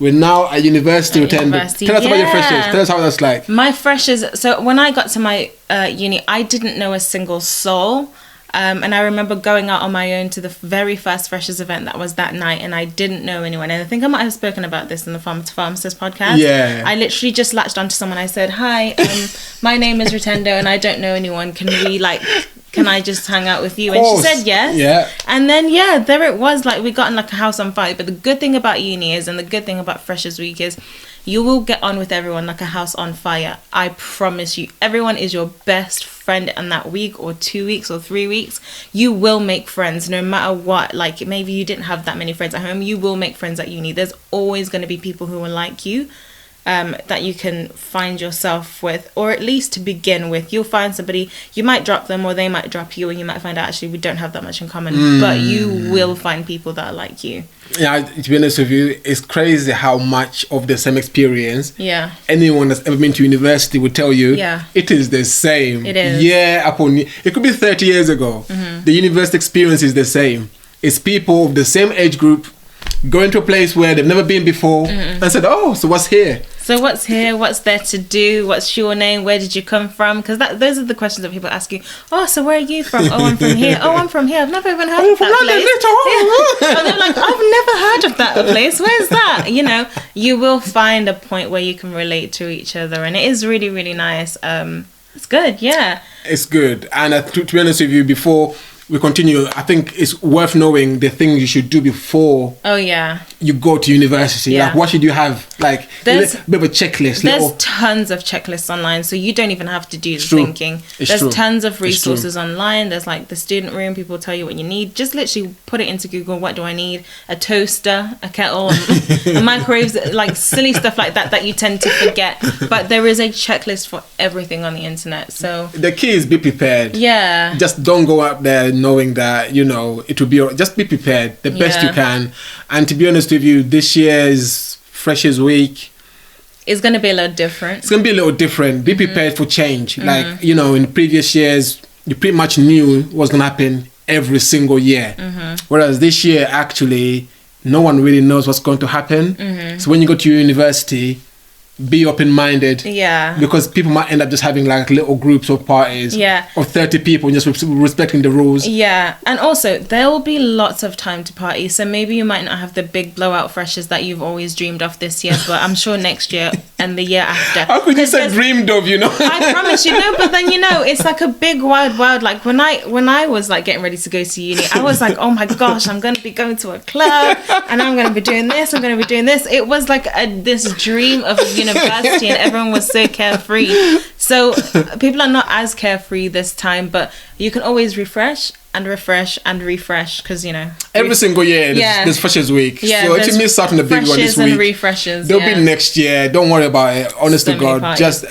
We're now at university. Tell us about your freshers. Tell us how that's like. My freshers. So when I got to my uni, I didn't know a single soul. And I remember going out on my own to the very first freshers event that was that night, and I didn't know anyone. And I think I might have spoken about this in the Farm to Pharmacist podcast. Yeah. I literally just latched onto someone. I said, "Hi, my name is Rotendo, and I don't know anyone. Can I just hang out with you?" And she said yes. Yeah. And then there it was. Like, we got in like a house on fire. But the good thing about uni is, and the good thing about Freshers Week is, you will get on with everyone like a house on fire. I promise you. Everyone is your best friend in that week or 2 weeks or 3 weeks. You will make friends no matter what. Like, maybe you didn't have that many friends at home. You will make friends at uni. There's always going to be people who are like you. That you can find yourself with, or at least to begin with. You'll find somebody, you might drop them or they might drop you, and you might find out actually we don't have that much in common, but you will find people that are like you. Yeah, to be honest with you, it's crazy how much of the same experience anyone that's ever been to university would tell you. It is the same. It is. It could be 30 years ago. The university experience is the same. It's people of the same age group going to a place where they've never been before and said, "Oh, so what's here? So what's here? What's there to do? What's your name? Where did you come from?" Because those are the questions that people ask you. "Oh, so where are you from?" "Oh, I'm from here." "Oh, I'm from here. I've never even heard of that place." And they're like, "I've never heard of that place. Where's that?" You know, you will find a point where you can relate to each other, and it is really, really nice. It's good, yeah. It's good. And to be honest with you, before we continue, I think it's worth knowing the things you should do before you go to university. Like, what should you have? Like, there's a bit of a checklist. There's tons of checklists online, so you don't even have to do the thinking. There's tons of resources online. There's like the student room. People tell you what you need. Just literally put it into Google. What do I need? A toaster, a kettle, a microwave, like silly stuff like that you tend to forget. But there is a checklist for everything on the internet. So the key is be prepared. Yeah. Just don't go out there knowing that, you know, it will be, just be prepared the best you can. And to be honest with you, this year's Freshers Week is going to be a little different. It's going to be a little different. Be prepared for change. Like, you know, in previous years, you pretty much knew what was going to happen every single year. Whereas this year, actually, no one really knows what's going to happen. So when you go to university, be open-minded, because people might end up just having like little groups or parties of 30 people, just respecting the rules. And also there will be lots of time to party, so maybe you might not have the big blowout freshers that you've always dreamed of this year, but I'm sure next year and the year after. How could you say dreamed of, you know? I promise you, no, but then, you know, it's like a big wild like when I was like getting ready to go to uni, I was like, oh my gosh, I'm going to be going to a club and I'm going to be doing this, I'm going to be doing this. It was like this dream of university, and everyone was so carefree. So people are not as carefree this time, but you can always refresh and refresh and refresh, because, you know, every single year there's Freshers Week. So if you miss out on the big one this week, refreshes, there'll be next year. Don't worry about it. Honest to God, just